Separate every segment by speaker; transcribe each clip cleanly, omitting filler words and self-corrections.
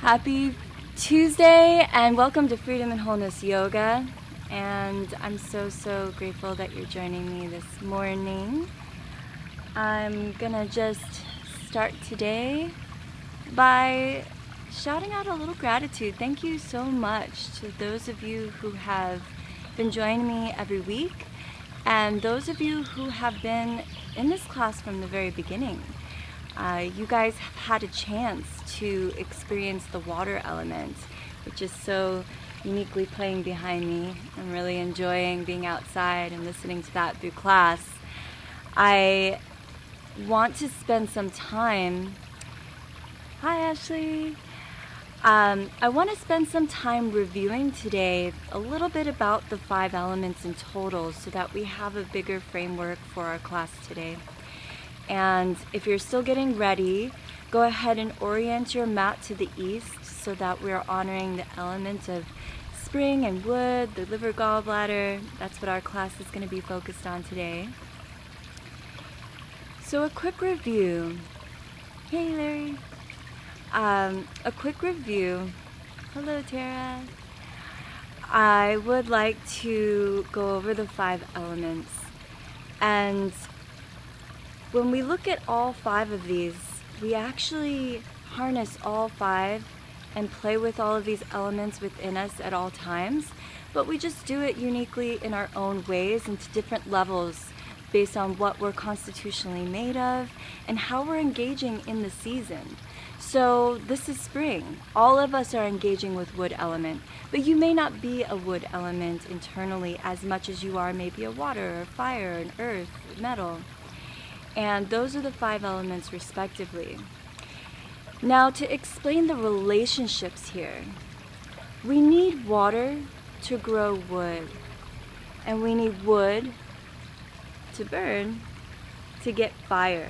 Speaker 1: Happy Tuesday and welcome to Freedom and Wholeness Yoga. And I'm so grateful that you're joining me this morning. I'm gonna just start today by shouting out a little gratitude. Thank you so much to those of you who have been joining me every week and those of you who have been in this class from the very beginning. You guys have had a chance to experience the water element, which is so uniquely playing behind me. I'm really enjoying being outside and listening to that through class. I want to spend some time. Hi, Ashley. I want to spend some time reviewing today a little bit about the 5 elements in total so that we have a bigger framework for our class today. And if you're still getting ready, go ahead and orient your mat to the east so that we're honoring the elements of spring and wood, the liver gallbladder. That's what our class is going to be focused on today. So a quick review. Hey, Larry. A quick review. Hello, Tara. I would like to go over the 5 elements. And when we look at all 5 of these, we actually harness all 5 and play with all of these elements within us at all times, but we just do it uniquely in our own ways and to different levels based on what we're constitutionally made of and how we're engaging in the season. So this is spring. All of us are engaging with wood element, but you may not be a wood element internally as much as you are maybe a water or fire, an earth, metal. And those are the 5 elements respectively. Now, to explain the relationships here, we need water to grow wood, and we need wood to burn to get fire.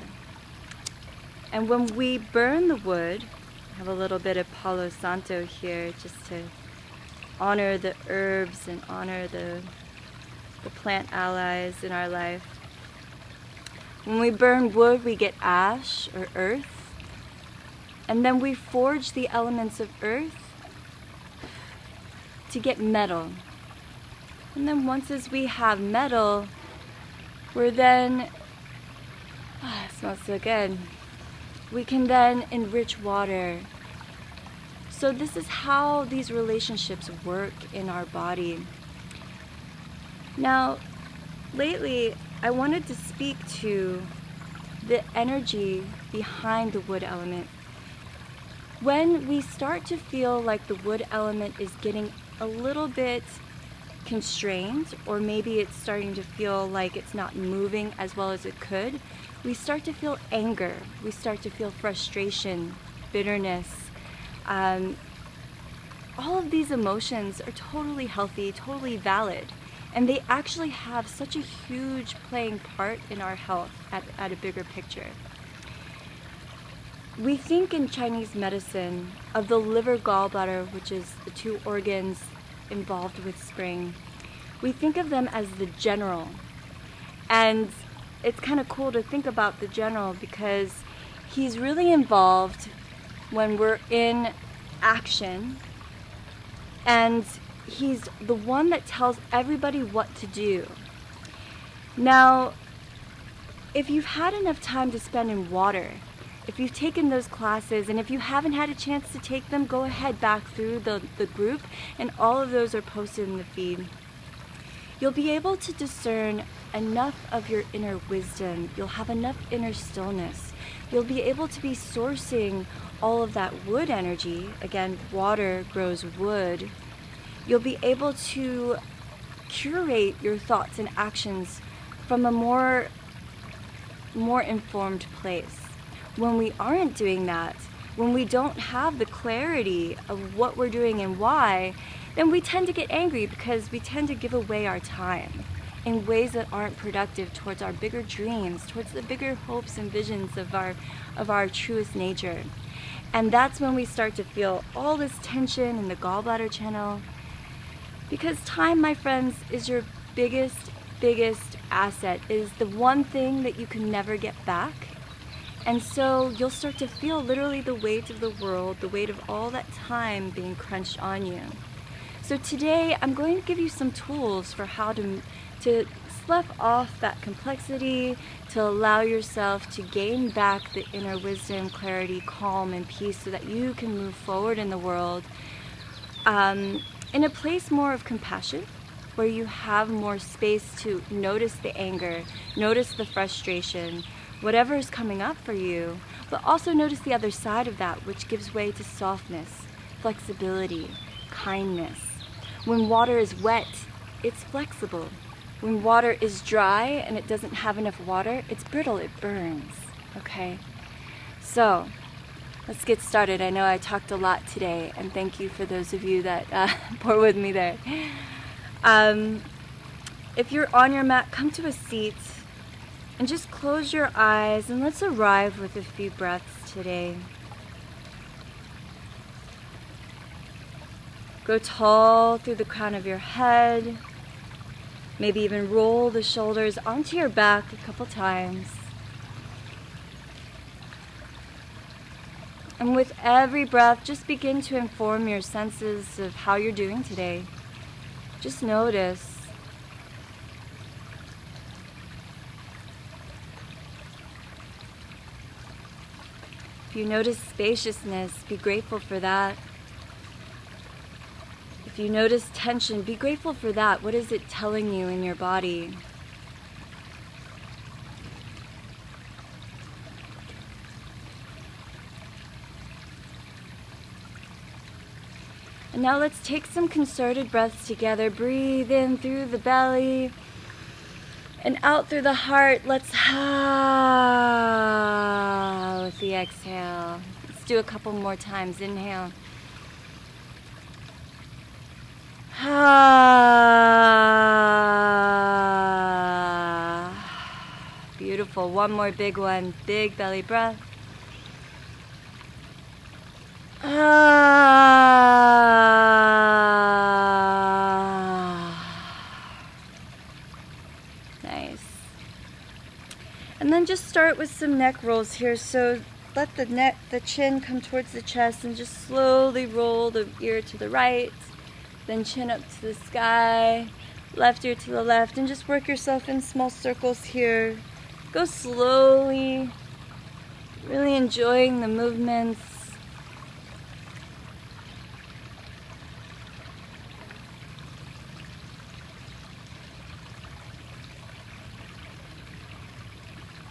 Speaker 1: And when we burn the wood, I have a little bit of Palo Santo here just to honor the herbs and honor the plant allies in our life. When we burn wood, we get ash or earth, and then we forge the elements of earth to get metal. And then once as we have metal, we're then, it smells so good, we can then enrich water. So this is how these relationships work in our body. Now, lately, I wanted to speak to the energy behind the wood element. When we start to feel like the wood element is getting a little bit constrained, or maybe it's starting to feel like it's not moving as well as it could, we start to feel anger, we start to feel frustration, bitterness. All of these emotions are totally healthy, totally valid. And they actually have such a huge playing part in our health at a bigger picture. We think in Chinese medicine of the liver gallbladder, which is the 2 organs involved with spring. We think of them as the general. And it's kind of cool to think about the general because he's really involved when we're in action, and he's the one that tells everybody what to do. Now, if you've had enough time to spend in water, if you've taken those classes, and if you haven't had a chance to take them, go ahead back through the group, and all of those are posted in the feed. You'll be able to discern enough of your inner wisdom. You'll have enough inner stillness. You'll be able to be sourcing all of that wood energy. Again, water grows wood. You'll be able to curate your thoughts and actions from a more informed place. When we aren't doing that, when we don't have the clarity of what we're doing and why, then we tend to get angry because we tend to give away our time in ways that aren't productive towards our bigger dreams, towards the bigger hopes and visions of our truest nature. And that's when we start to feel all this tension in the gallbladder channel. Because time, my friends, is your biggest asset. It is the one thing that you can never get back. And so you'll start to feel literally the weight of the world, the weight of all that time being crunched on you. So today I'm going to give you some tools for how to slough off that complexity, to allow yourself to gain back the inner wisdom, clarity, calm, and peace so that you can move forward in the world in a place more of compassion, where you have more space to notice the anger, notice the frustration, whatever is coming up for you, but also notice the other side of that, which gives way to softness, flexibility, kindness. When water is wet, it's flexible. When water is dry and it doesn't have enough water, it's brittle, it burns, okay? So, let's get started. I know I talked a lot today, and thank you for those of you that bore with me there. If you're on your mat, come to a seat and just close your eyes, and let's arrive with a few breaths today. Go tall through the crown of your head. Maybe even roll the shoulders onto your back a couple times. And with every breath, just begin to inform your senses of how you're doing today. Just notice. If you notice spaciousness, be grateful for that. If you notice tension, be grateful for that. What is it telling you in your body? And now let's take some concerted breaths together. Breathe in through the belly and out through the heart. Let's with the exhale. Let's do a couple more times. Inhale. Beautiful. One more big one. Big belly breath. Nice. And then just start with some neck rolls here. So let the chin come towards the chest and just slowly roll the ear to the right. Then chin up to the sky, left ear to the left, and just work yourself in small circles here. Go slowly, really enjoying the movements.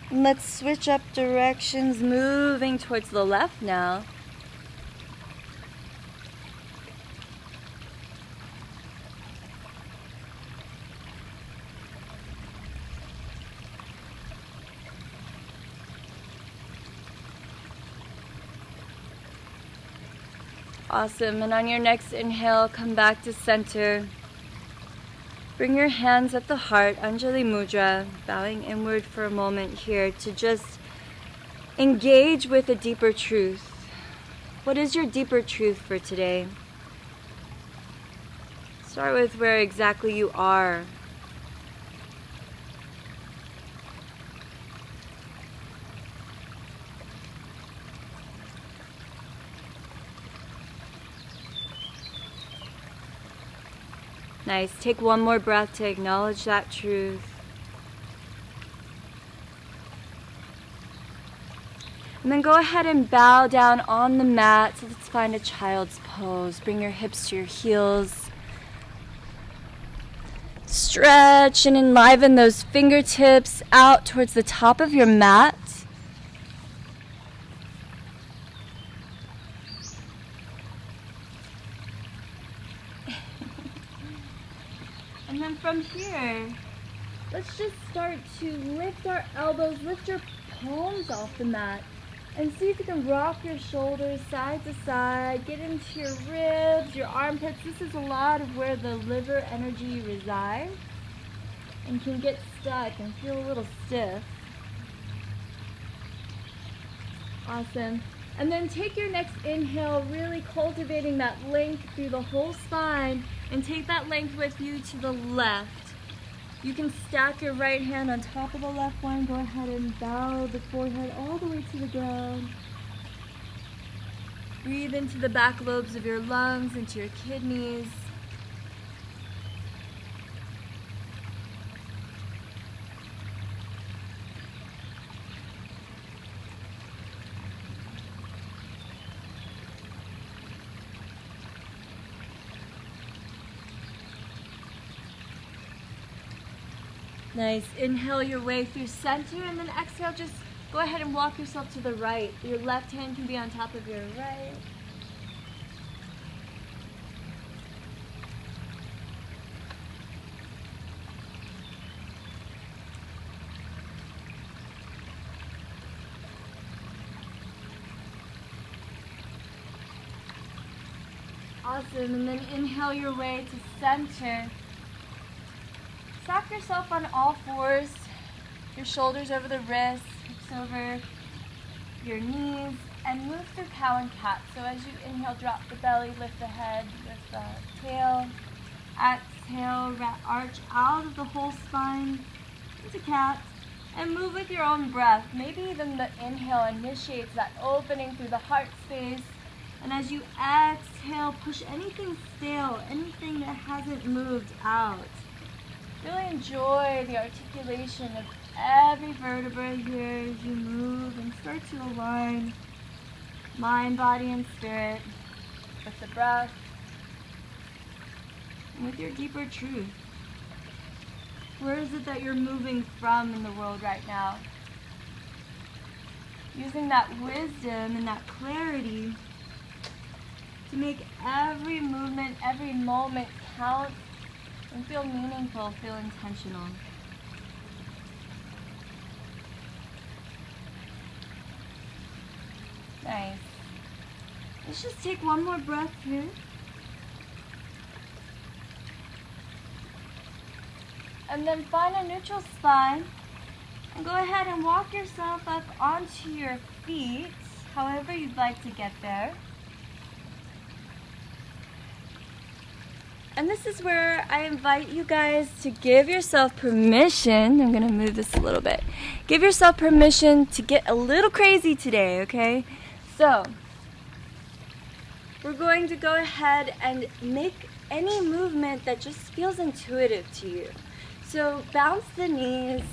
Speaker 1: And let's switch up directions, moving towards the left now. Awesome. And on your next inhale, come back to center. Bring your hands at the heart, Anjali Mudra, bowing inward for a moment here to just engage with a deeper truth. What is your deeper truth for today? Start with where exactly you are. Nice. Take one more breath to acknowledge that truth. And then go ahead and bow down on the mat. So let's find a child's pose. Bring your hips to your heels. Stretch and enliven those fingertips out towards the top of your mat. And then from here, let's just start to lift our elbows, lift your palms off the mat, and see if you can rock your shoulders side to side, get into your ribs, your armpits. This is a lot of where the liver energy resides and can get stuck and feel a little stiff. Awesome. And then take your next inhale, really cultivating that length through the whole spine, and take that length with you to the left. You can stack your right hand on top of the left one. Go ahead and bow the forehead all the way to the ground. Breathe into the back lobes of your lungs, into your kidneys. Nice. Inhale your way through center, and then exhale, just go ahead and walk yourself to the right. Your left hand can be on top of your right. Awesome. And then inhale your way to center. Stack yourself on all fours, your shoulders over the wrists, hips over your knees, and move through cow and cat. So as you inhale, drop the belly, lift the head, lift the tail. Exhale, arch out of the whole spine into cat, and move with your own breath. Maybe even the inhale initiates that opening through the heart space. And as you exhale, push anything stale, anything that hasn't moved out. Really enjoy the articulation of every vertebra here as you move and start to align mind, body, and spirit with the breath and with your deeper truth. Where is it that you're moving from in the world right now? Using that wisdom and that clarity to make every movement, every moment count and feel meaningful, feel intentional. Nice. Let's just take one more breath here. And then find a neutral spine. And go ahead and walk yourself up onto your feet, however you'd like to get there. And this is where I invite you guys to give yourself permission. I'm going to move this a little bit. Give yourself permission to get a little crazy today, okay? So, we're going to go ahead and make any movement that just feels intuitive to you. So, bounce the knees.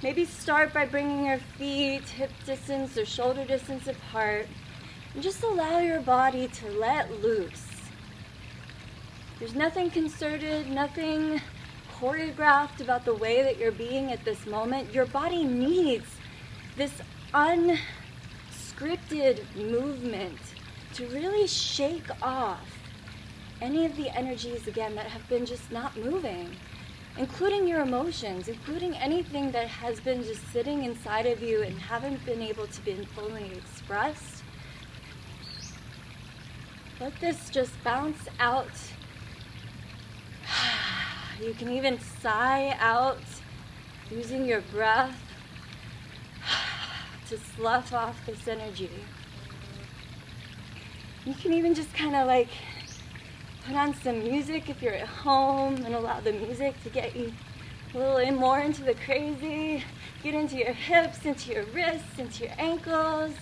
Speaker 1: Maybe start by bringing your feet hip distance or shoulder distance apart. And just allow your body to let loose. There's nothing concerted, nothing choreographed about the way that you're being at this moment. Your body needs this unscripted movement to really shake off any of the energies, again, that have been just not moving, including your emotions, including anything that has been just sitting inside of you and haven't been able to be fully expressed. Let this just bounce out. You can even sigh out using your breath to slough off this energy. You can even just kind of like put on some music if you're at home and allow the music to get you a little more into the crazy. Get into your hips, into your wrists, into your ankles.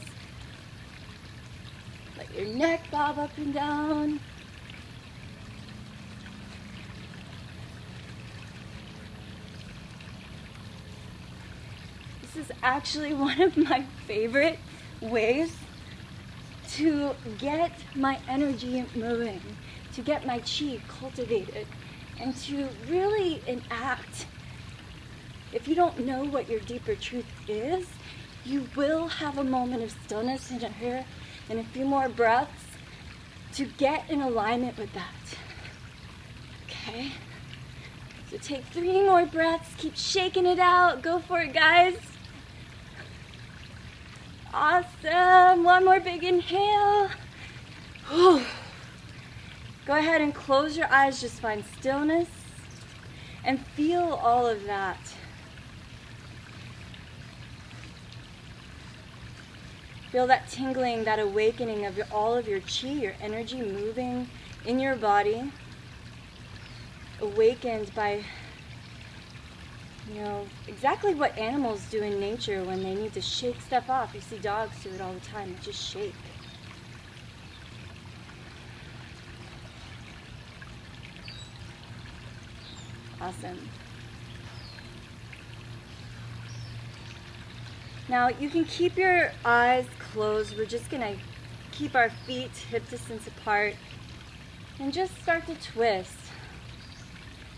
Speaker 1: Let your neck bob up and down. This is actually one of my favorite ways to get my energy moving, to get my chi cultivated, and to really enact. If you don't know what your deeper truth is, you will have a moment of stillness in here and a few more breaths to get in alignment with that. Okay? So take 3 more breaths, keep shaking it out, go for it, guys. Awesome. One more big inhale. Whew. Go ahead and close your eyes. Just find stillness and feel all of that. Feel that tingling, that awakening of all of your chi, your energy moving in your body. Awakened by you know, exactly what animals do in nature when they need to shake stuff off. You see dogs do it all the time, they just shake. Awesome. Now you can keep your eyes closed. We're just gonna keep our feet hip distance apart and just start to twist.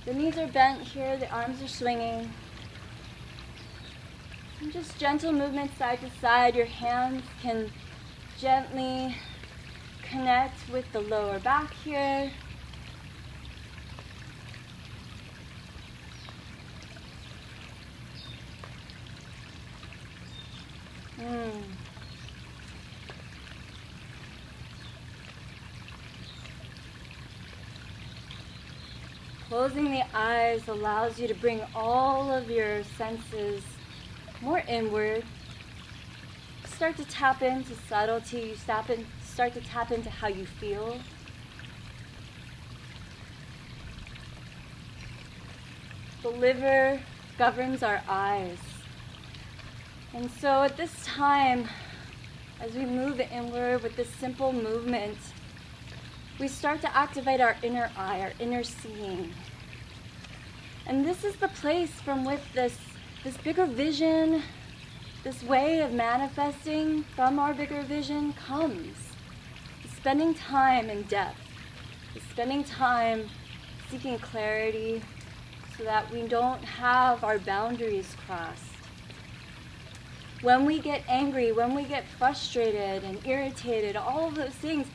Speaker 1: The knees are bent here, the arms are swinging. And just gentle movement side to side. Your hands can gently connect with the lower back here. Closing the eyes allows you to bring all of your senses more inward. Start to tap into subtlety. You start to tap into how you feel. The liver governs our eyes. And so at this time, as we move inward with this simple movement, we start to activate our inner eye, our inner seeing. And this is the place from which this bigger vision, this way of manifesting from our bigger vision comes. Spending time in depth, spending time seeking clarity so that we don't have our boundaries crossed. When we get angry, when we get frustrated and irritated, all of those things,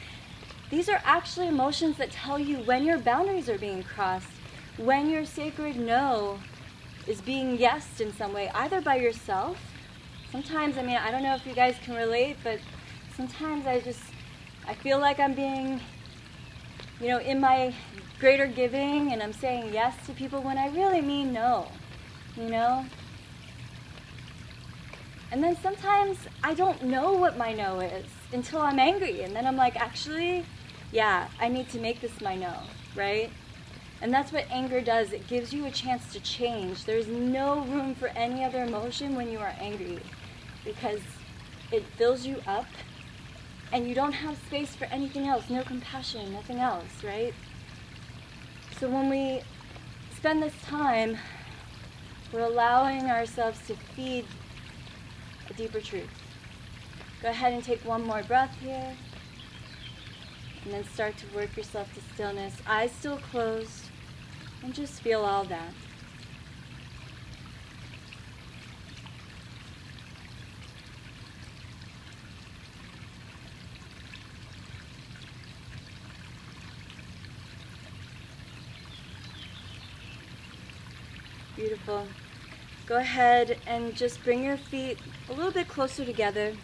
Speaker 1: these are actually emotions that tell you when your boundaries are being crossed, when your sacred no is being yesed in some way, either by yourself. Sometimes, I don't know if you guys can relate, but sometimes I feel like I'm being, in my greater giving and I'm saying yes to people when I really mean no, And then sometimes I don't know what my no is until I'm angry. And then I'm like, actually, yeah, I need to make this my no, right? And that's what anger does. It gives you a chance to change. There's no room for any other emotion when you are angry because it fills you up and you don't have space for anything else, no compassion, nothing else, right? So when we spend this time, we're allowing ourselves to feed a deeper truth. Go ahead and take one more breath here. And then start to work yourself to stillness. Eyes still closed. And just feel all that. Beautiful. Go ahead and just bring your feet a little bit closer together.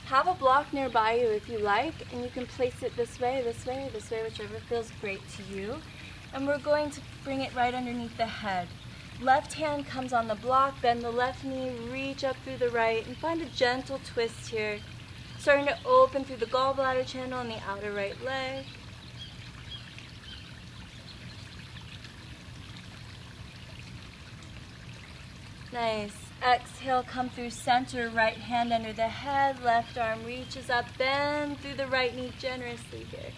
Speaker 1: Have a block nearby you if you like, and you can place it this way, whichever feels great to you. And we're going to bring it right underneath the head. Left hand comes on the block, bend the left knee, reach up through the right, and find a gentle twist here. Starting to open through the gallbladder channel in the outer right leg. Nice. Exhale, come through center, right hand under the head, left arm reaches up, bend through the right knee generously here.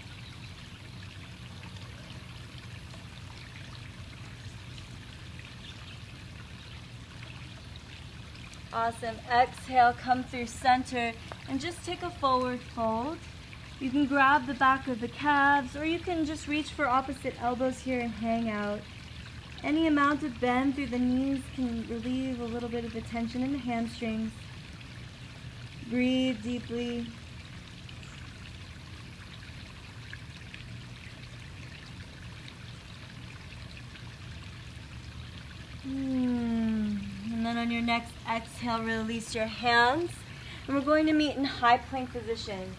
Speaker 1: Awesome. Exhale, come through center, and just take a forward fold. You can grab the back of the calves, or you can just reach for opposite elbows here and hang out. Any amount of bend through the knees can relieve a little bit of the tension in the hamstrings. Breathe deeply. And then on your next exhale, release your hands. And we're going to meet in high plank position.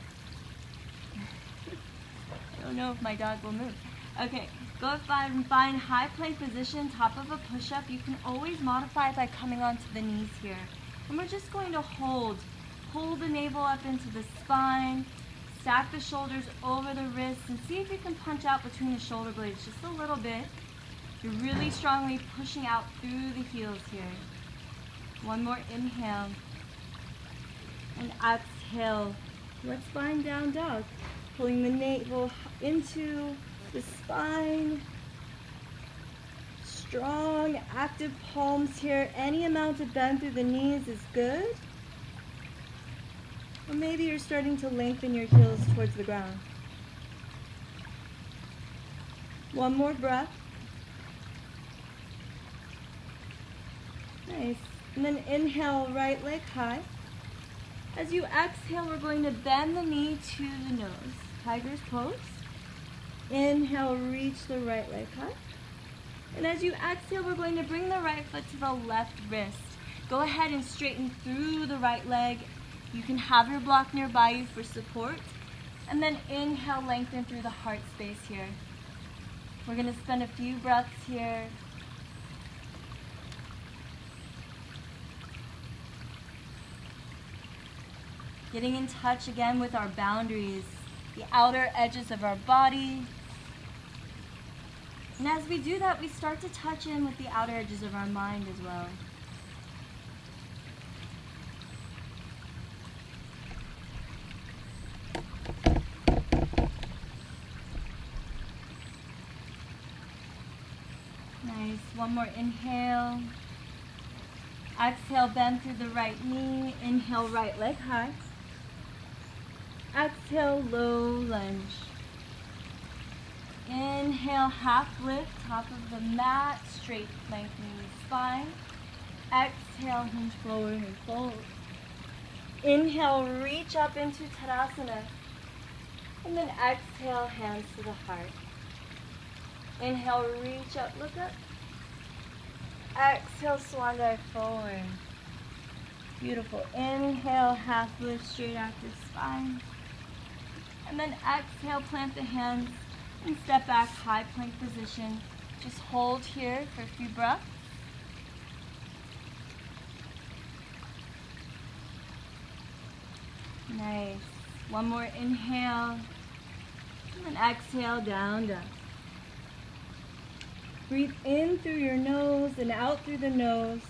Speaker 1: I don't know if my dog will move. Okay. Go ahead and find high plank position, top of a push-up. You can always modify it by coming onto the knees here. And we're just going to hold the navel up into the spine, stack the shoulders over the wrists, and see if you can punch out between the shoulder blades just a little bit. You're really strongly pushing out through the heels here. One more inhale. And exhale. Let's spine down dog. Pulling the navel into the spine. Strong, active palms here. Any amount of bend through the knees is good. Or maybe you're starting to lengthen your heels towards the ground. One more breath. Nice. And then inhale, right leg high. As you exhale, we're going to bend the knee to the nose. Tiger's pose. Inhale, reach the right leg high. And as you exhale, we're going to bring the right foot to the left wrist. Go ahead and straighten through the right leg. You can have your block nearby you for support. And then inhale, lengthen through the heart space here. We're going to spend a few breaths here. Getting in touch again with our boundaries, the outer edges of our body. And as we do that, we start to touch in with the outer edges of our mind as well. Nice. One more inhale. Exhale, bend through the right knee. Inhale, right leg high. Exhale, low lunge. Inhale, half lift, top of the mat, straight lengthening the spine. Exhale, hinge forward and fold. Inhale, reach up into Tadasana. And then exhale, hands to the heart. Inhale, reach up, look up. Exhale, swan dive forward. Beautiful. Inhale, half lift, straight active spine. And then exhale, plant the hands and step back, high plank position. Just hold here for a few breaths. Nice. One more inhale. And then exhale, down, down. Breathe in through your nose and out through the nose.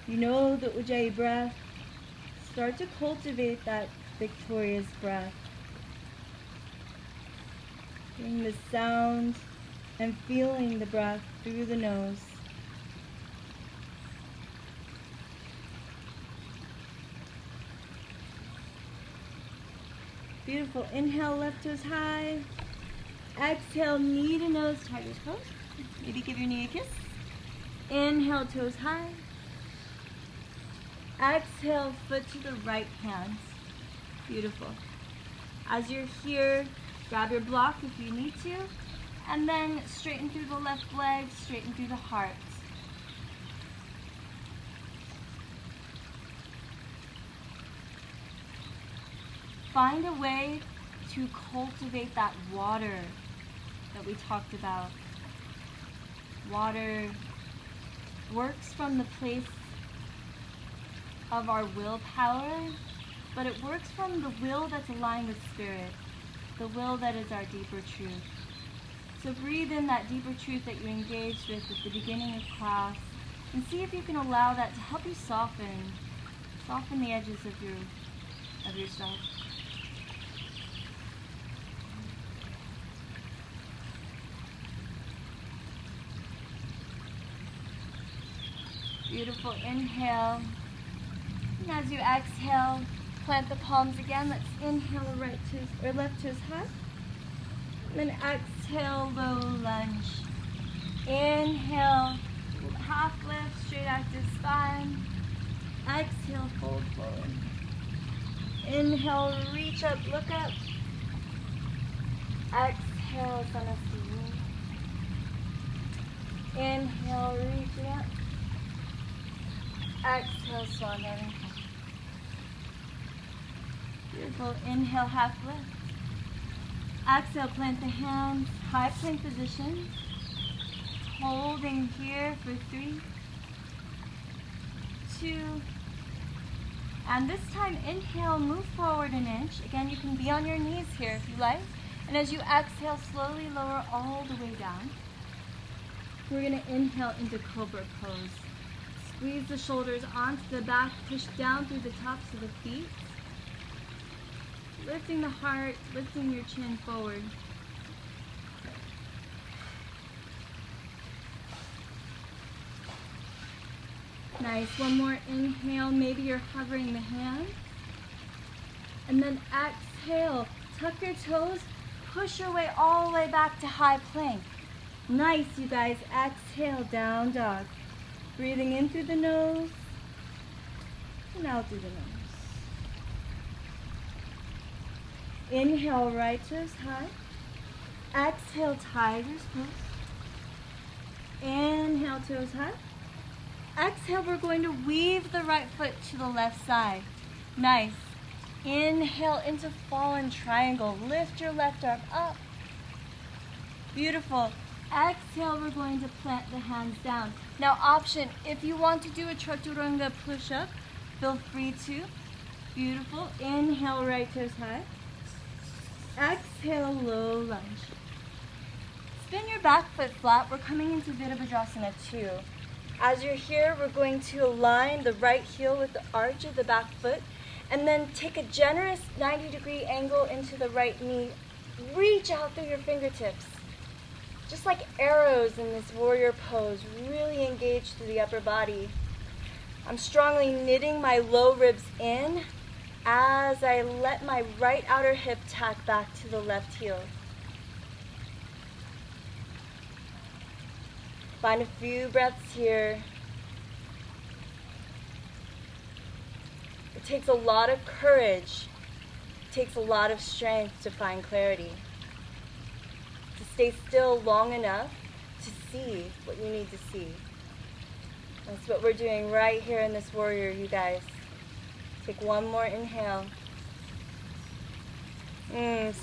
Speaker 1: You know the Ujjayi breath. Start to cultivate that victorious breath. Hearing the sound and feeling the breath through the nose. Beautiful. Inhale, left toes high. Exhale, knee to nose, tiger's pose. Maybe give your knee a kiss. Inhale, toes high. Exhale, foot to the right hand. Beautiful. As you're here, grab your block if you need to, and then straighten through the left leg, straighten through the heart. Find a way to cultivate that water that we talked about. Water works from the place of our willpower, but it works from the will that's aligned with spirit, the will that is our deeper truth. So breathe in that deeper truth that you engaged with at the beginning of class, and see if you can allow that to help you soften the edges of yourself. Beautiful. Inhale. And as you exhale, plant the palms again. Let's inhale right toes or left toes high. And then exhale, low lunge. Inhale, half lift, straight active spine. Exhale, fold forward. Inhale, reach up, look up. Exhale, Sanasana. Inhale, reach up. Exhale, swan dive. Beautiful. Inhale, half lift. Exhale, plant the hands, high plank position. Holding here for 3, 2, and this time inhale, move forward an inch. Again, you can be on your knees here if you like. And as you exhale, slowly lower all the way down. We're going to inhale into Cobra Pose. Squeeze the shoulders onto the back, push down through the tops of the feet. Lifting the heart, lifting your chin forward. Nice. One more inhale. Maybe you're hovering the hands. And then exhale. Tuck your toes. Push your way all the way back to high plank. Nice, you guys. Exhale, down dog. Breathing in through the nose and out through the nose. Inhale, right toes high. Exhale, tiger's pose. Inhale, toes high. Exhale, we're going to weave the right foot to the left side. Nice. Inhale into fallen triangle. Lift your left arm up. Beautiful. Exhale, we're going to plant the hands down. Now option, if you want to do a chaturanga push-up, feel free to. Beautiful. Inhale, right toes high. Exhale, low lunge. Spin your back foot flat. We're coming into Virabhadrasana 2. As you're here, we're going to align the right heel with the arch of the back foot and then take a generous 90-degree angle into the right knee. Reach out through your fingertips. Just like arrows in this warrior pose, really engage through the upper body. I'm strongly knitting my low ribs in as I let my right outer hip tack back to the left heel. Find a few breaths here. It takes a lot of courage, it takes a lot of strength to find clarity. To stay still long enough to see what you need to see. That's what we're doing right here in this warrior, you guys. Take one more inhale.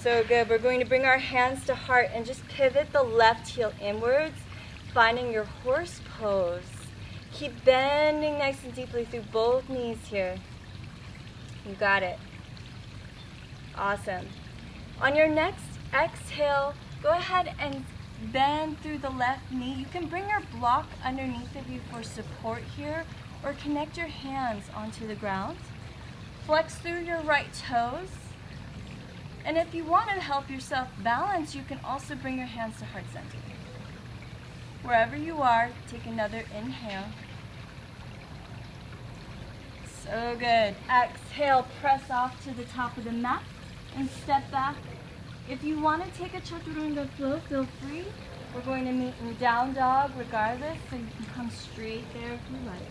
Speaker 1: So good. We're going to bring our hands to heart and just pivot the left heel inwards, finding your horse pose. Keep bending nice and deeply through both knees here. You got it. Awesome. On your next exhale, go ahead and bend through the left knee. You can bring your block underneath of you for support here, or connect your hands onto the ground. Flex through your right toes. And if you want to help yourself balance, you can also bring your hands to heart center. Wherever you are, take another inhale. So good. Exhale, press off to the top of the mat and step back. If you want to take a chaturanga flow, feel free. We're going to meet in down dog regardless, so you can come straight there if you like.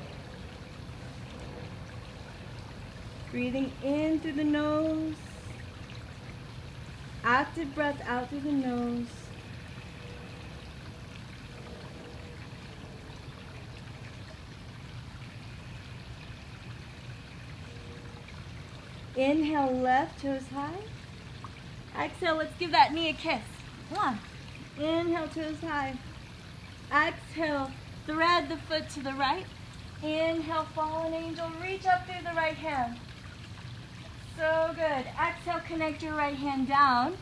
Speaker 1: Breathing in through the nose. Active breath out through the nose. Inhale, left toes high. Exhale, let's give that knee a kiss. Come on. Inhale, toes high. Exhale, thread the foot to the right. Inhale, fallen angel, reach up through the right hand. So good. Exhale, connect your right hand down.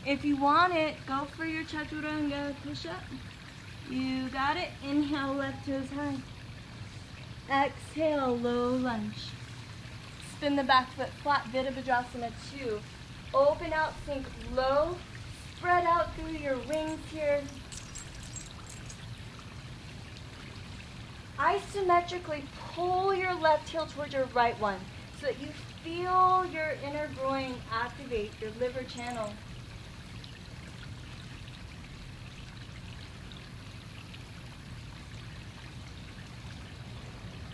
Speaker 1: If you want it, go for your chaturanga push-up. You got it. Inhale, left toes high. Exhale, low lunge. Spin the back foot flat, Virabhadrasana 2. Open out, sink low. Spread out through your wings here. Isometrically pull your left heel towards your right one so that you feel your inner groin activate, your liver channel.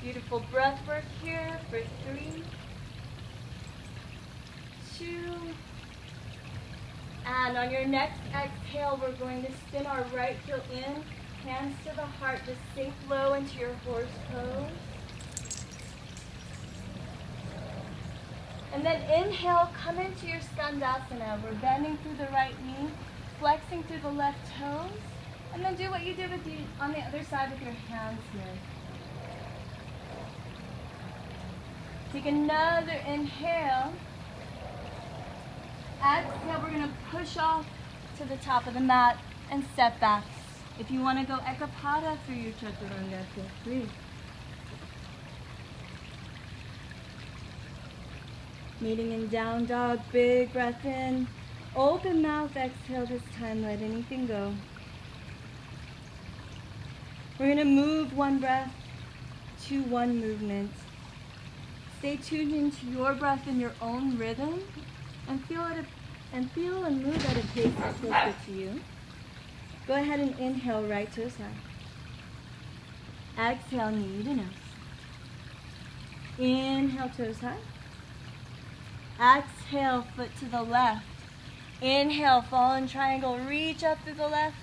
Speaker 1: Beautiful breath work here for 3, 2, and on your next exhale, we're going to spin our right heel in, hands to the heart, just sink low into your horse pose. And then inhale, come into your Skandasana. We're bending through the right knee, flexing through the left toes, and then do what you did with on the other side with your hands here. Take another inhale. Exhale, we're going to push off to the top of the mat and step back. If you want to go Ekapada through your chaturanga, feel free. Meeting in down dog, big breath in. Open mouth, exhale this time, let anything go. We're going to move one breath to one movement. Stay tuned into your breath in your own rhythm and feel and move at a pace that feels good to you. Go ahead and inhale, right toes high. Exhale, knee to nose. Inhale, toes high. Exhale, foot to the left. Inhale, fallen triangle, reach up through the left.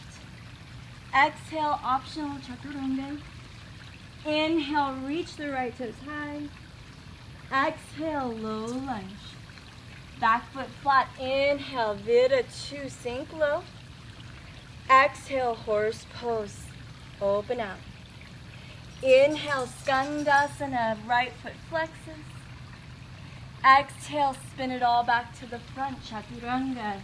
Speaker 1: Exhale, optional chaturanga. Inhale, reach the right toes high. Exhale, low lunge. Back foot flat. Inhale, Virya 2, sink low. Exhale, horse pose. Open out. Inhale, Skandasana, right foot flexes. Exhale, spin it all back to the front, chaturanga.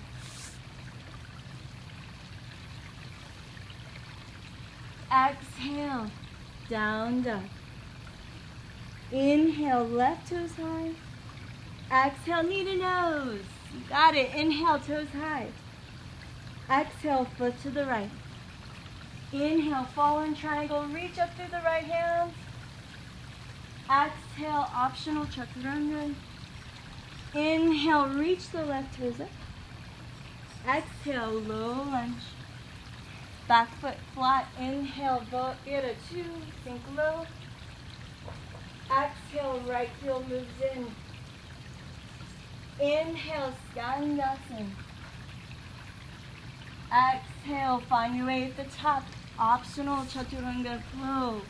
Speaker 1: Exhale, down dog. Inhale, left toes high. Exhale, knee to nose. You got it. Inhale, toes high. Exhale, foot to the right. Inhale, fallen triangle, reach up through the right hand. Exhale, optional chaturanga. Inhale, reach the left toes up. Exhale, low lunge. Back foot flat. Inhale, Virya 2, sink low. Exhale, right heel moves in. Inhale, Skandasana. Exhale, find your way at the top. Optional chaturanga flow.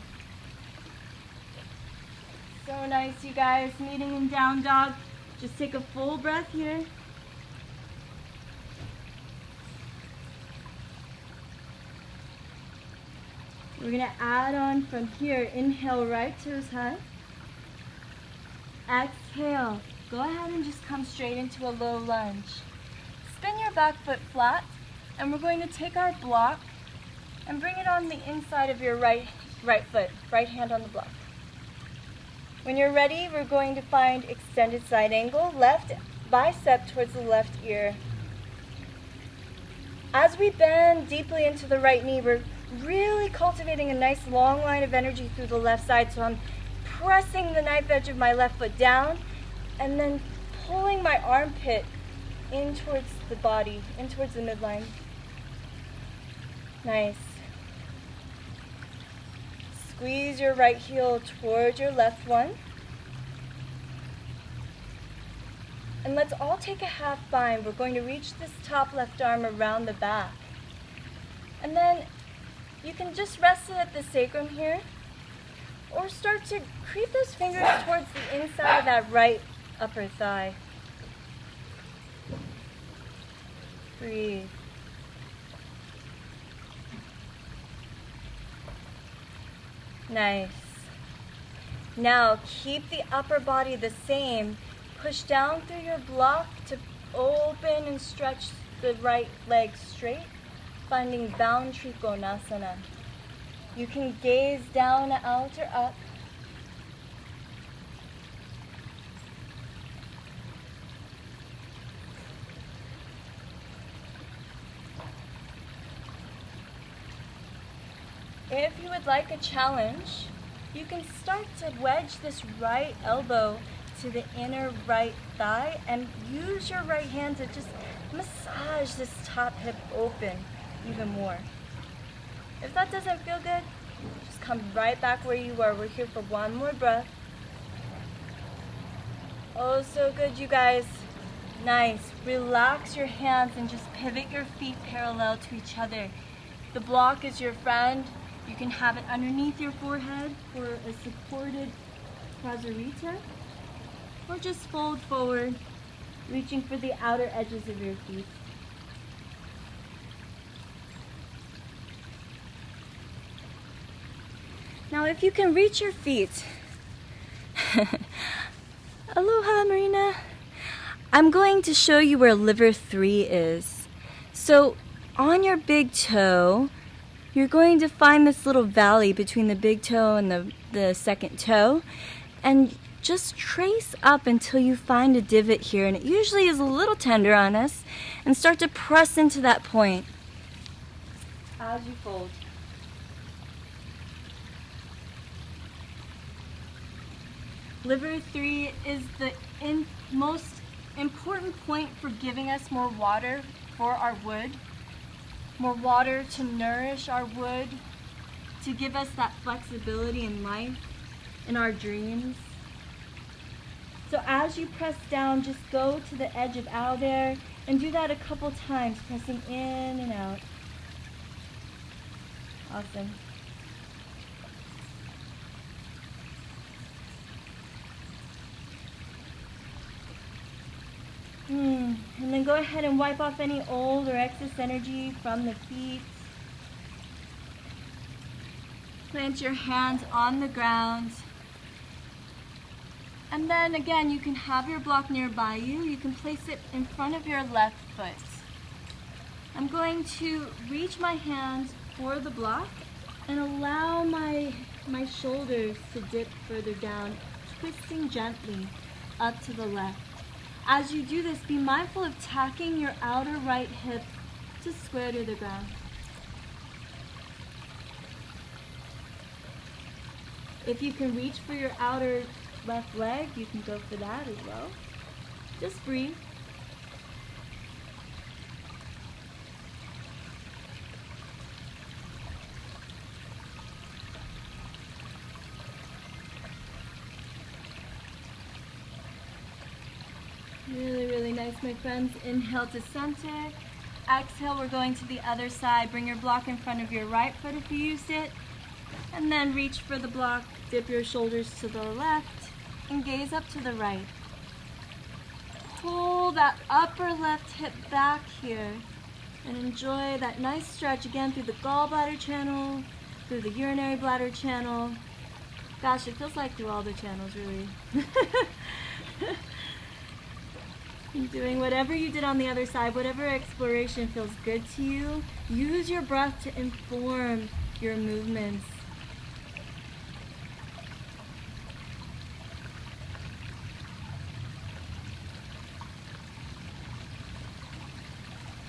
Speaker 1: So nice, you guys. Meeting in down dog. Just take a full breath here. We're going to add on from here. Inhale, right toes high. Exhale. Go ahead and just come straight into a low lunge. Spin your back foot flat, and we're going to take our block and bring it on the inside of your right foot, right hand on the block. When you're ready, we're going to find extended side angle, left bicep towards the left ear. As we bend deeply into the right knee, we're really cultivating a nice long line of energy through the left side. So I'm pressing the knife edge of my left foot down and then pulling my armpit in towards the body, in towards the midline. Nice. Squeeze your right heel towards your left one. And let's all take a half bind. We're going to reach this top left arm around the back. And then you can just rest it at the sacrum here, or start to creep those fingers towards the inside of that right upper thigh. Breathe. Nice. Now keep the upper body the same. Push down through your block to open and stretch the right leg straight, finding bound Trikonasana. You can gaze down, out, or up. If you would like a challenge, you can start to wedge this right elbow to the inner right thigh and use your right hand to just massage this top hip open even more. If that doesn't feel good, just come right back where you are. We're here for one more breath. Oh, so good, you guys. Nice. Relax your hands and just pivot your feet parallel to each other. The block is your friend. You can have it underneath your forehead for a supported prasarita, or just fold forward, reaching for the outer edges of your feet. Now, if you can reach your feet, aloha Marina, I'm going to show you where liver 3 is. So on your big toe, you're going to find this little valley between the big toe and the second toe, and just trace up until you find a divot here, and it usually is a little tender on us, and start to press into that point as you fold. Liver 3 is the most important point for giving us more water for our wood, more water to nourish our wood, to give us that flexibility in life, in our dreams. So as you press down, just go to the edge of owlbear and do that a couple times, pressing in and out. Awesome. And then go ahead and wipe off any old or excess energy from the feet. Plant your hands on the ground. And then again, you can have your block nearby you. You can place it in front of your left foot. I'm going to reach my hand for the block and allow my shoulders to dip further down, twisting gently up to the left. As you do this, be mindful of tacking your outer right hip to square to the ground. If you can reach for your outer left leg, you can go for that as well. Just breathe. Really, really nice, my friends. Inhale to center. Exhale, we're going to the other side. Bring your block in front of your right foot if you used it. And then reach for the block. Dip your shoulders to the left and gaze up to the right. Pull that upper left hip back here and enjoy that nice stretch again through the gallbladder channel, through the urinary bladder channel. Gosh, it feels like through all the channels, really. Doing whatever you did on the other side, whatever exploration feels good to you, use your breath to inform your movements.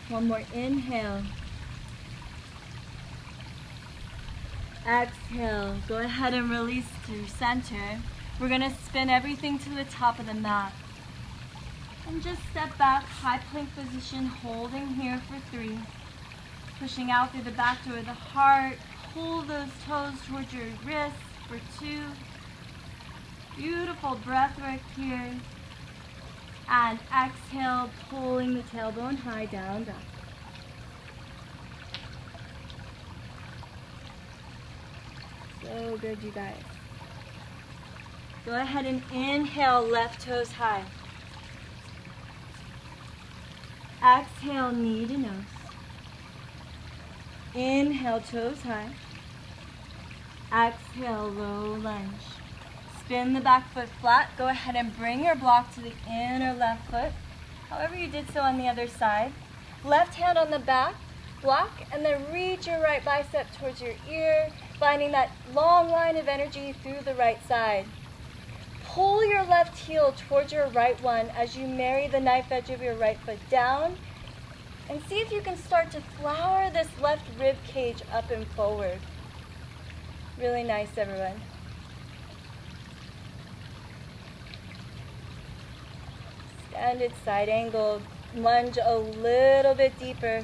Speaker 1: One more inhale. Exhale. Go ahead and release to center. We're going to spin everything to the top of the mat. And just step back, high plank position, holding here for 3. Pushing out through the back door of the heart. Pull those toes towards your wrists for 2. Beautiful breath right here. And exhale, pulling the tailbone high, down, down. So good, you guys. Go ahead and inhale, left toes high. Exhale, knee to nose. Inhale, toes high. Exhale, low lunge. Spin the back foot flat. Go ahead and bring your block to the inner left foot. However you did so on the other side. Left hand on the back, block, and then reach your right bicep towards your ear, finding that long line of energy through the right side. Pull your left heel towards your right one as you marry the knife edge of your right foot down, and see if you can start to flower this left rib cage up and forward. Really nice, everyone. Extended side angle, lunge a little bit deeper.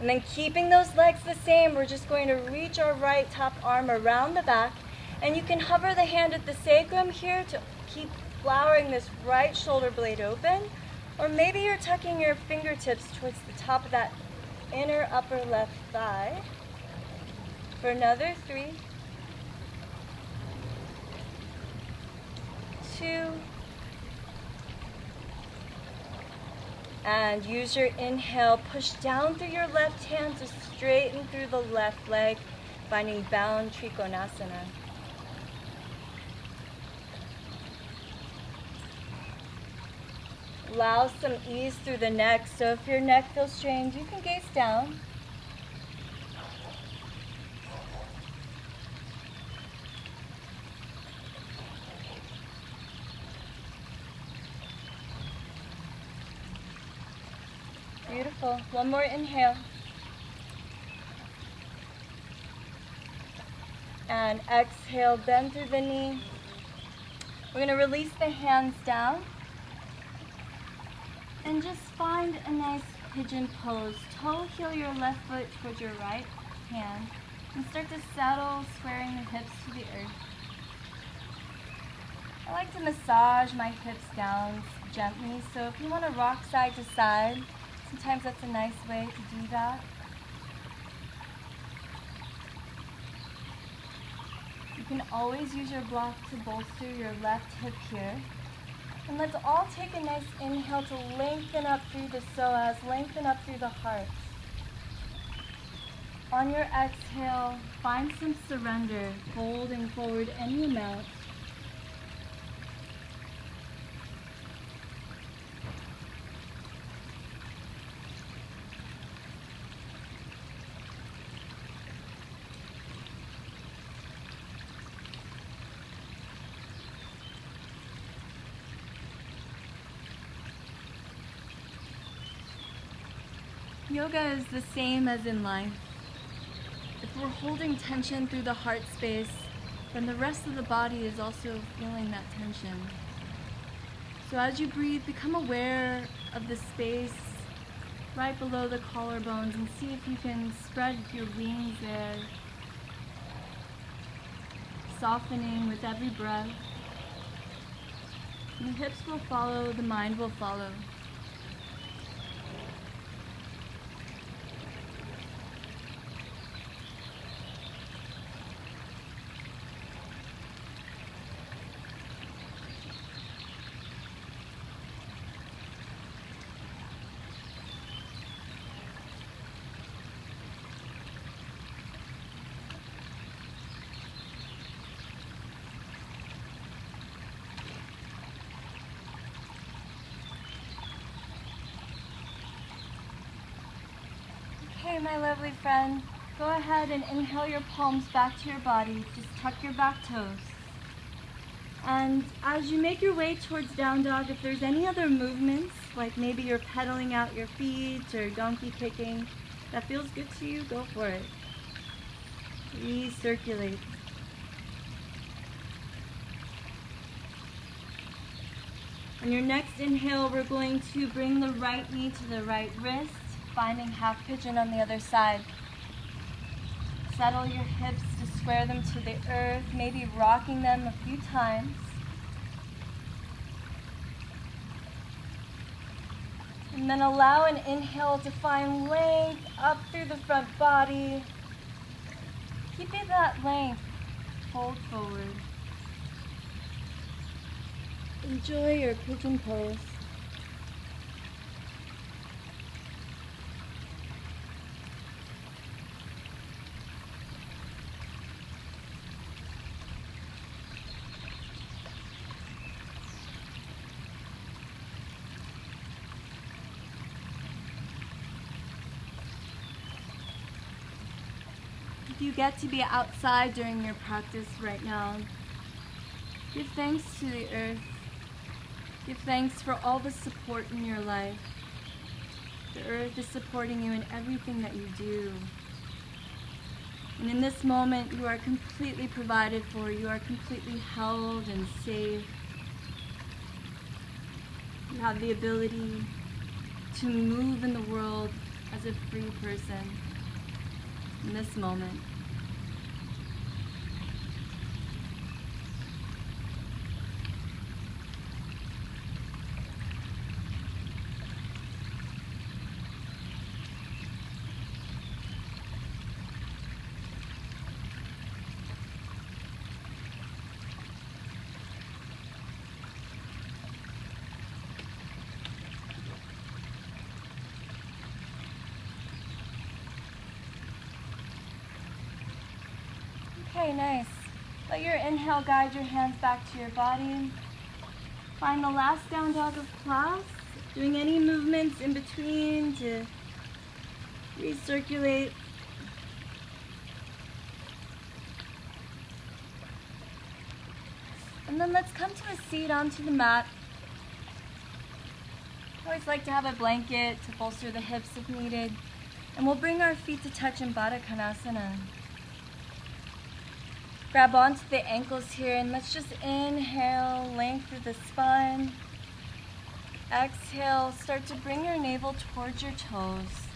Speaker 1: And then keeping those legs the same, we're just going to reach our right top arm around the back, and you can hover the hand at the sacrum here to keep flowering this right shoulder blade open, or maybe you're tucking your fingertips towards the top of that inner upper left thigh. For another 3, 2, and use your inhale, push down through your left hand to straighten through the left leg, finding bound Trikonasana. Allow some ease through the neck. So if your neck feels strained, you can gaze down. Beautiful. One more inhale. And exhale, bend through the knee. We're going to release the hands down. And just find a nice pigeon pose. Toe heel your left foot towards your right hand. And start to settle, squaring the hips to the earth. I like to massage my hips down gently. So if you want to rock side to side, sometimes that's a nice way to do that. You can always use your block to bolster your left hip here. And let's all take a nice inhale to lengthen up through the psoas, lengthen up through the heart. On your exhale, find some surrender, folding forward any amount. Yoga is the same as in life. If we're holding tension through the heart space, then the rest of the body is also feeling that tension. So as you breathe, become aware of the space right below the collarbones and see if you can spread your wings there, softening with every breath. And the hips will follow, the mind will follow. Okay, my lovely friend, go ahead and inhale your palms back to your body. Just tuck your back toes. And as you make your way towards down dog, if there's any other movements, like maybe you're pedaling out your feet or donkey kicking, that feels good to you, go for it. Recirculate. On your next inhale, we're going to bring the right knee to the right wrist, finding half pigeon on the other side. Settle your hips to square them to the earth, maybe rocking them a few times. And then allow an inhale to find length up through the front body. Keeping that length, fold forward. Enjoy your pigeon pose. If you get to be outside during your practice right now, give thanks to the earth. Give thanks for all the support in your life. The earth is supporting you in everything that you do. And in this moment, you are completely provided for. You are completely held and safe. You have the ability to move in the world as a free person in this moment. Okay, nice. Let your inhale guide your hands back to your body. Find the last down dog of class Doing any movements in between to recirculate. And then let's come to a seat onto the mat. I always like to have a blanket to bolster the hips if needed. And we'll bring our feet to touch in Baddha Konasana. Grab onto the ankles here and let's just inhale, lengthen the spine. Exhale, start to bring your navel towards your toes.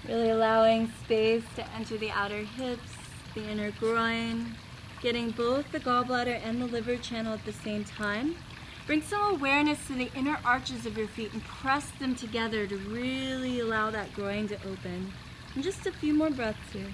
Speaker 1: Really allowing space to enter the outer hips, the inner groin, getting both the gallbladder and the liver channel at the same time. Bring some awareness to the inner arches of your feet and press them together to really allow that groin to open. And just a few more breaths here.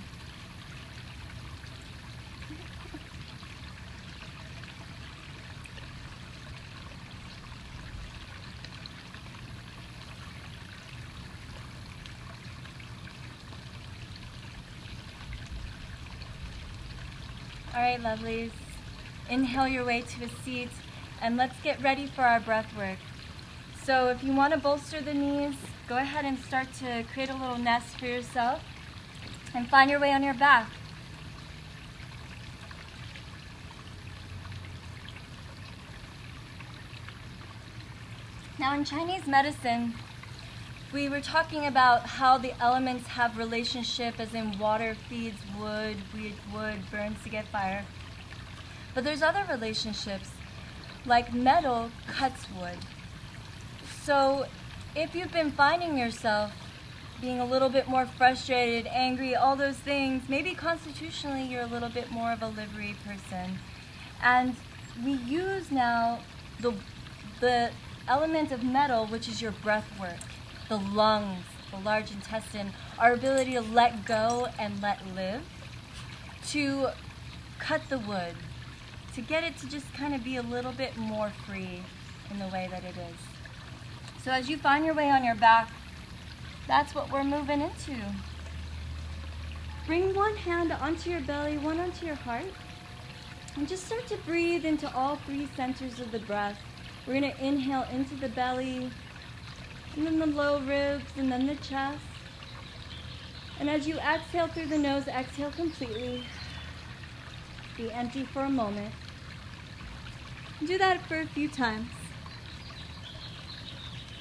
Speaker 1: All right, lovelies. Inhale your way to a seat and let's get ready for our breath work. So if you want to bolster the knees, go ahead and start to create a little nest for yourself and find your way on your back. Now in Chinese medicine, we were talking about how the elements have relationship, as in water feeds wood, wood burns to get fire. But there's other relationships, like metal cuts wood. So if you've been finding yourself being a little bit more frustrated, angry, all those things, maybe constitutionally you're a little bit more of a livery person. And we use now the element of metal, which is your breath work. The lungs, the large intestine, our ability to let go and let live, to cut the wood, to get it to just kind of be a little bit more free in the way that it is. So as you find your way on your back, that's what we're moving into. Bring one hand onto your belly, one onto your heart, and just start to breathe into all three centers of the breath. We're going to inhale into the belly, and then the low ribs, and then the chest. And as you exhale through the nose, exhale completely. Be empty for a moment. Do that for a few times.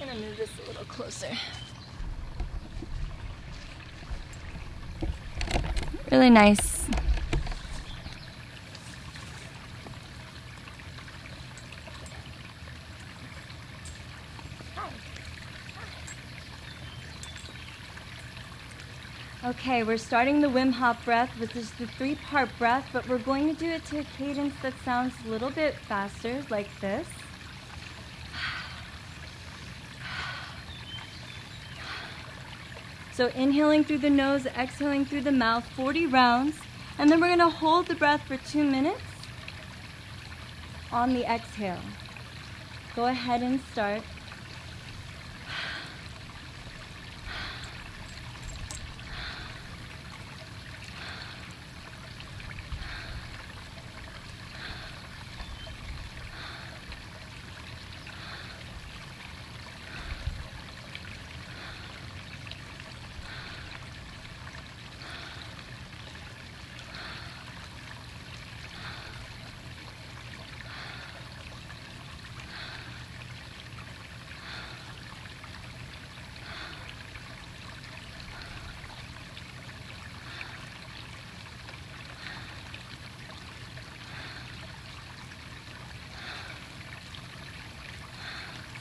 Speaker 1: I'm gonna move this a little closer. Really nice. Okay, we're starting the Wim Hof breath, which is the 3-part breath, but we're going to do it to a cadence that sounds a little bit faster, like this. So inhaling through the nose, exhaling through the mouth, 40 rounds, and then we're going to hold the breath for 2 minutes on the exhale. Go ahead and start.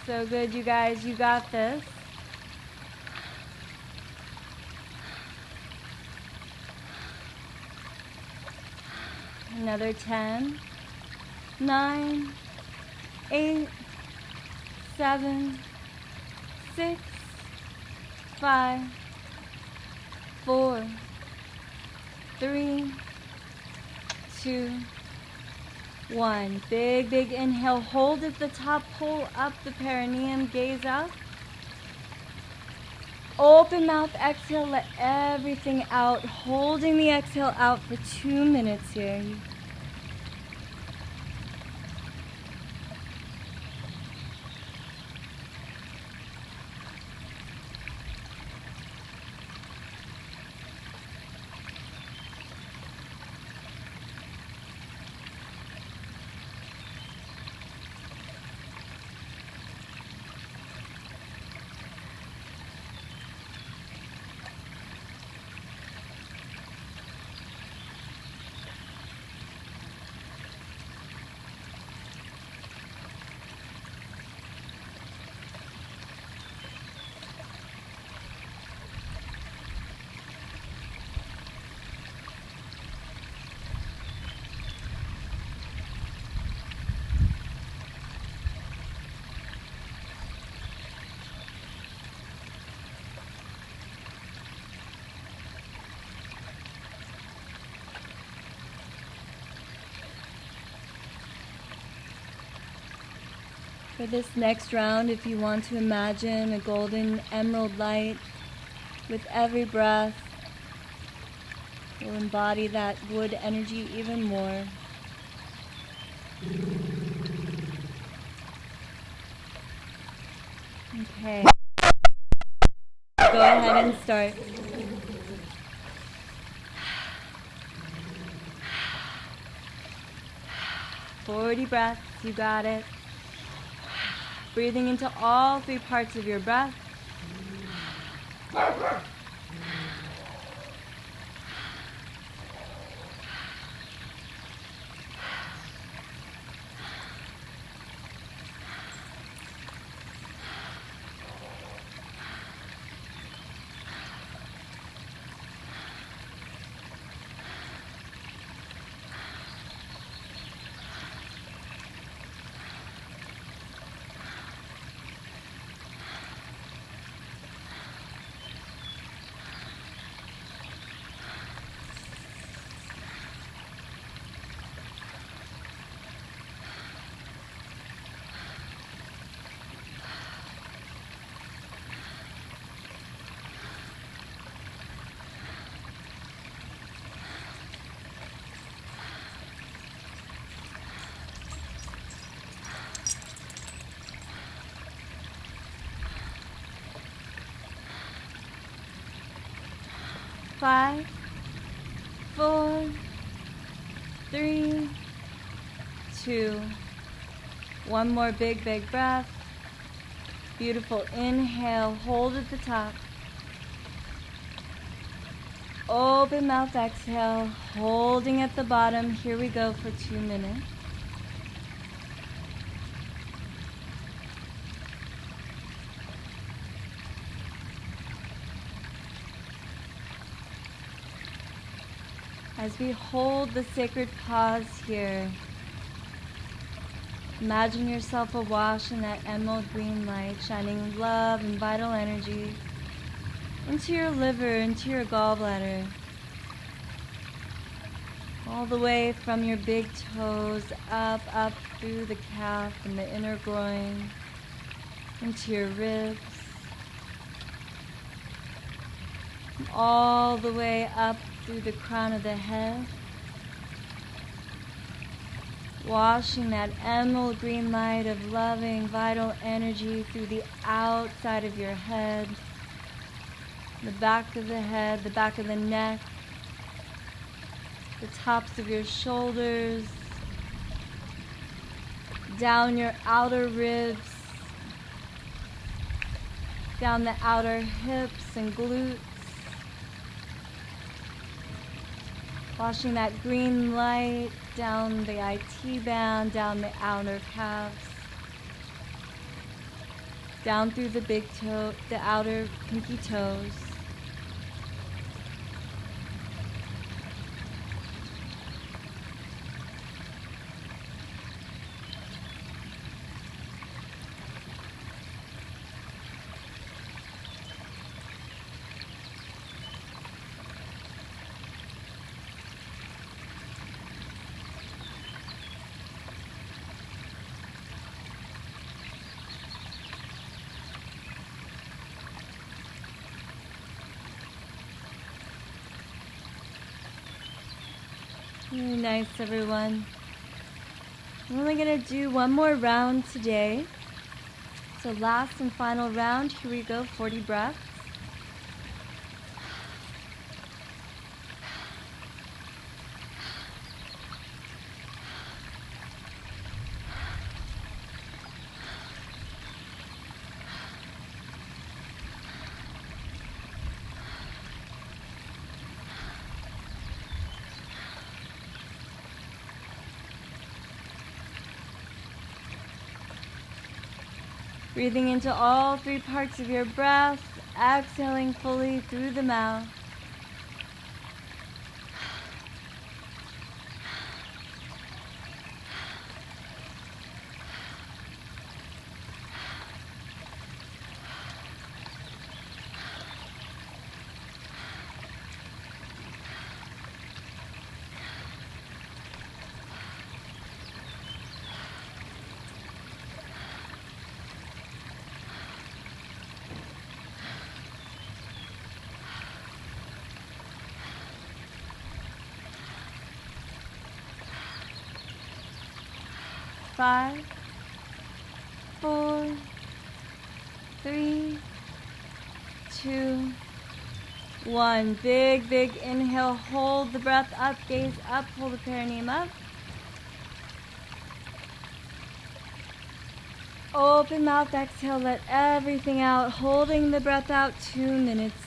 Speaker 1: So good, you guys. You got this. Another 10, 9, 8, 7, 6, 5, 4, 3, 2, One. Big, big inhale. Hold at the top. Pull up the perineum. Gaze up. Open mouth. Exhale. Let everything out. Holding the exhale out for 2 minutes here. For this next round, if you want to imagine a golden emerald light with every breath, we'll embody that wood energy even more. Okay. Go ahead and start. Forty breaths, you got it. Breathing into all 3 parts of your breath. Five, 4, 3, 2. One more big, big breath. Beautiful inhale, hold at the top. Open mouth, exhale, holding at the bottom. Here we go for 2 minutes. As we hold the sacred pause here, imagine yourself awash in that emerald green light, shining love and vital energy into your liver, into your gallbladder, all the way from your big toes up through the calf and the inner groin, into your ribs, all the way up through the crown of the head, washing that emerald green light of loving, vital energy through the outside of your head, the back of the head, the back of the neck, the tops of your shoulders, down your outer ribs, down the outer hips and glutes, washing that green light down the IT band, down the outer calves, down through the big toe, the outer pinky toes. Really nice, everyone. I'm only gonna do one more round today. So last and final round, here we go, 40 breaths. Breathing into all three parts of your breath, exhaling fully through the mouth. Five, 4, 3, 2, 1. Big, big inhale. Hold the breath up, gaze up, pull the perineum up. Open mouth, exhale, let everything out. Holding the breath out 2 minutes.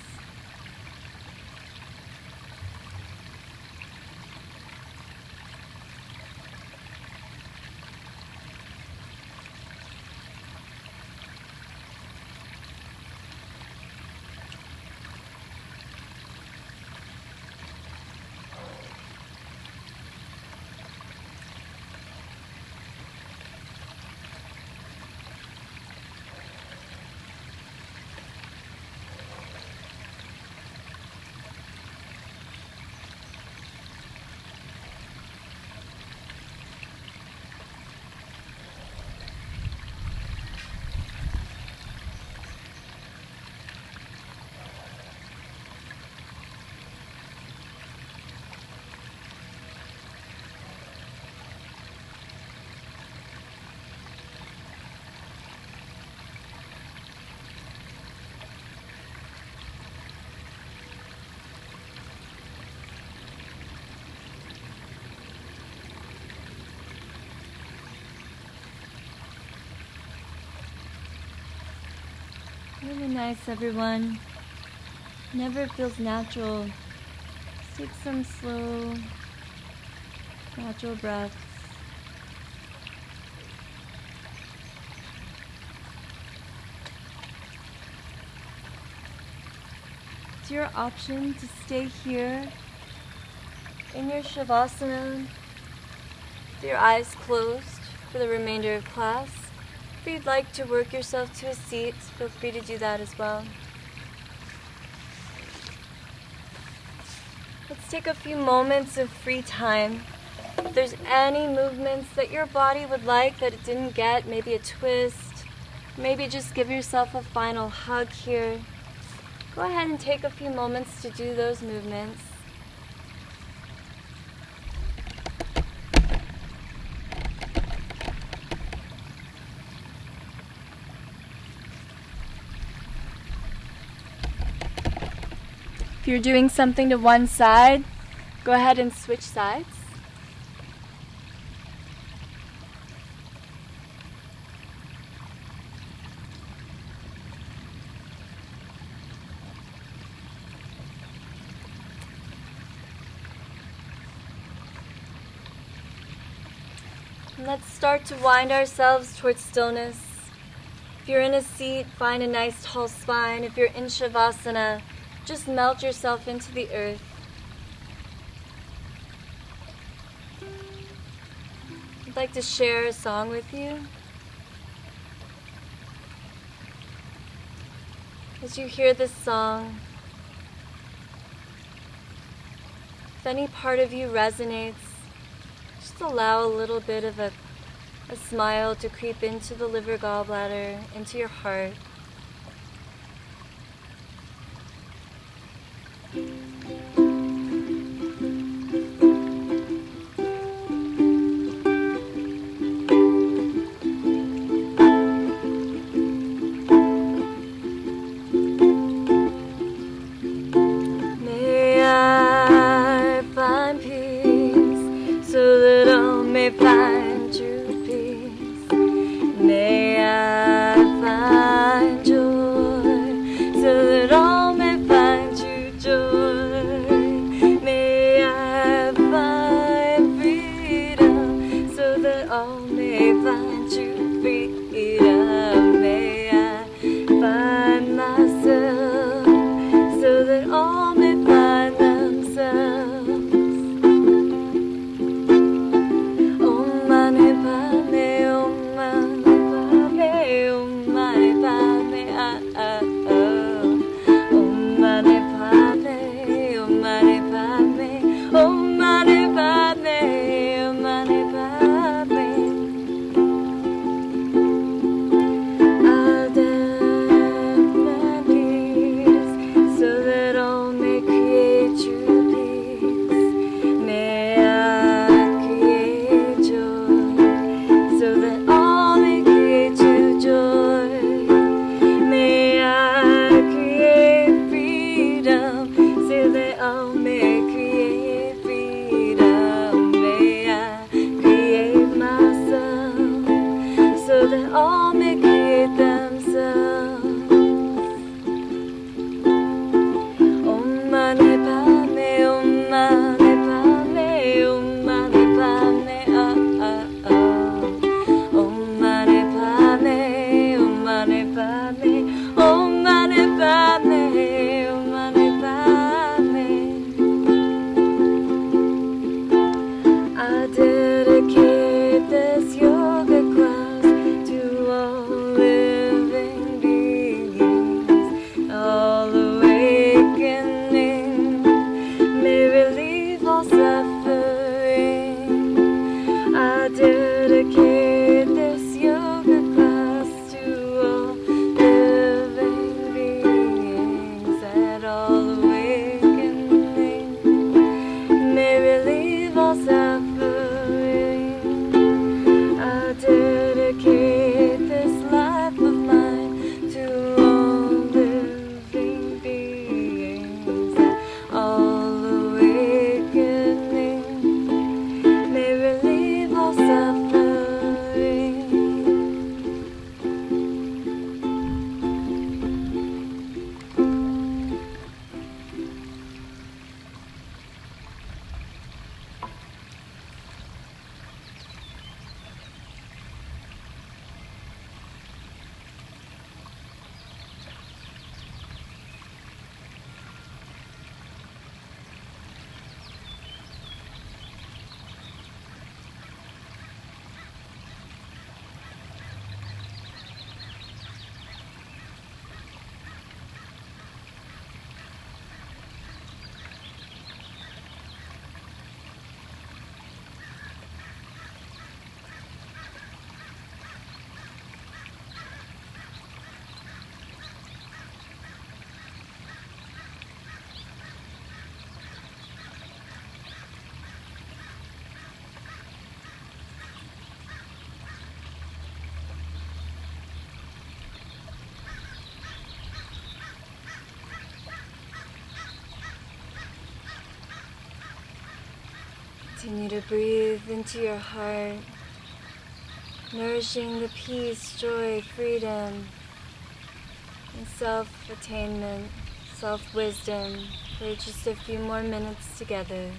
Speaker 1: Really nice, everyone. Never feels natural. Just take some slow, natural breaths. It's your option to stay here in your Shavasana with your eyes closed for the remainder of class. If you'd like to work yourself to a seat, feel free to do that as well. Let's take a few moments of free time. If there's any movements that your body would like that it didn't get, maybe a twist, maybe just give yourself a final hug here, go ahead and take a few moments to do those movements. If you're doing something to one side, go ahead and switch sides. And let's start to wind ourselves towards stillness. If you're in a seat, find a nice tall spine. If you're in Shavasana, just melt yourself into the earth. I'd like to share a song with you. As you hear this song, if any part of you resonates, just allow a little bit of a smile to creep into the liver gallbladder, into your heart. Continue to breathe into your heart, nourishing the peace, joy, freedom, and self-attainment, self-wisdom for just a few more minutes together.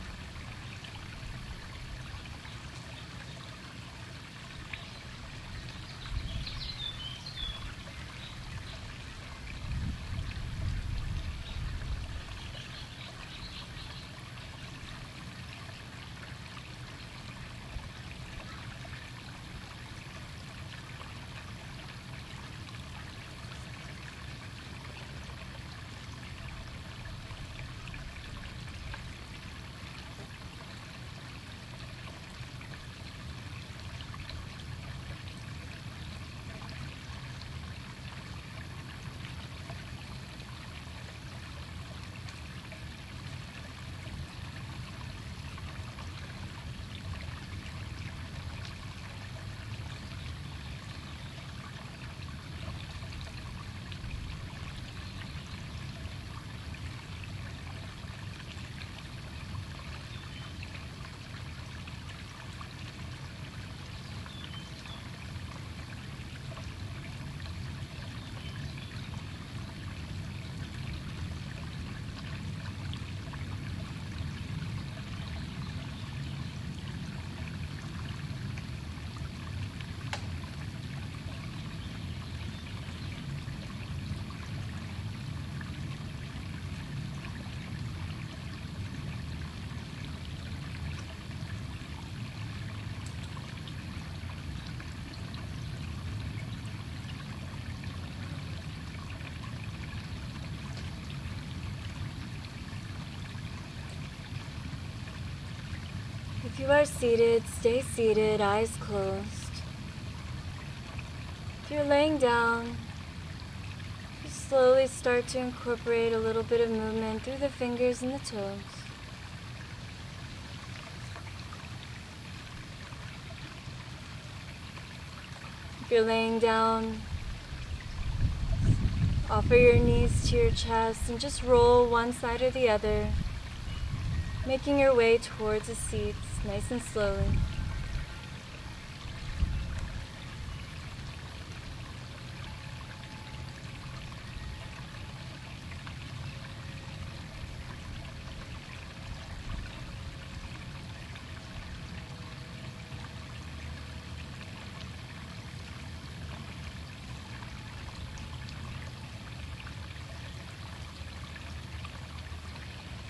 Speaker 1: If you are seated, stay seated, eyes closed. If you're laying down, you slowly start to incorporate a little bit of movement through the fingers and the toes. If you're laying down, offer your knees to your chest and just roll one side or the other, making your way towards the seats nice and slowly.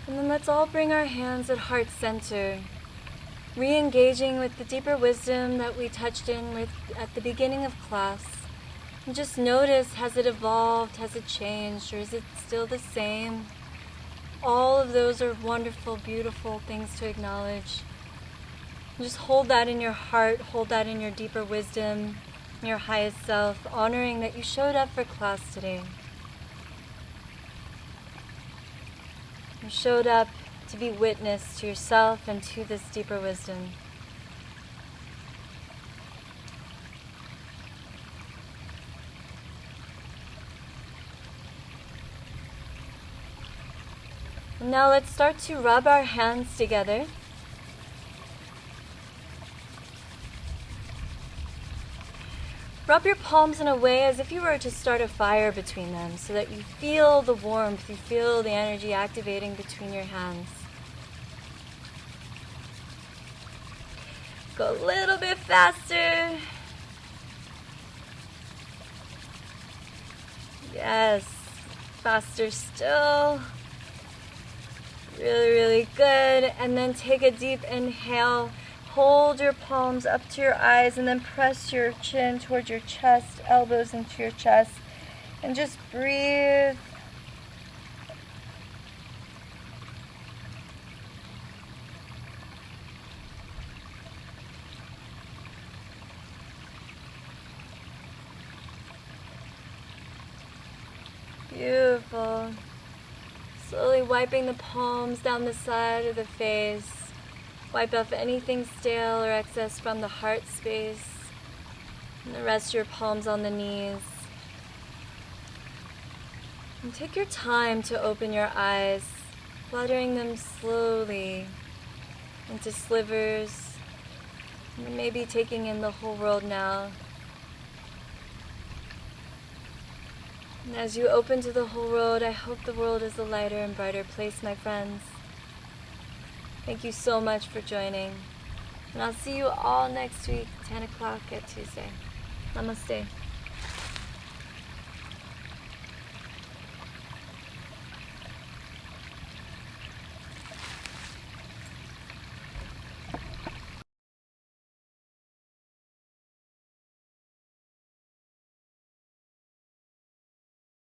Speaker 1: And then let's all bring our hands at heart center, re-engaging with the deeper wisdom that we touched in with at the beginning of class. And just notice, has it evolved, has it changed, or is it still the same? All of those are wonderful, beautiful things to acknowledge. And just hold that in your heart, hold that in your deeper wisdom, your highest self, honoring that you showed up for class today. You showed up to be witness to yourself and to this deeper wisdom. And now let's start to rub our hands together. Rub your palms in a way as if you were to start a fire between them so that you feel the warmth, you feel the energy activating between your hands. Go a little bit faster. Yes, faster still. Really, really good. And then take a deep inhale. Hold your palms up to your eyes and then press your chin towards your chest, elbows into your chest, and just breathe. Beautiful. Slowly wiping the palms down the side of the face. Wipe off anything stale or excess from the heart space. And then rest your palms on the knees. And take your time to open your eyes, fluttering them slowly. into slivers, and maybe taking in the whole world now. And as you open to the whole world, I hope the world is a lighter and brighter place, my friends. Thank you so much for joining. And I'll see you all next week, 10 o'clock at Tuesday. Namaste.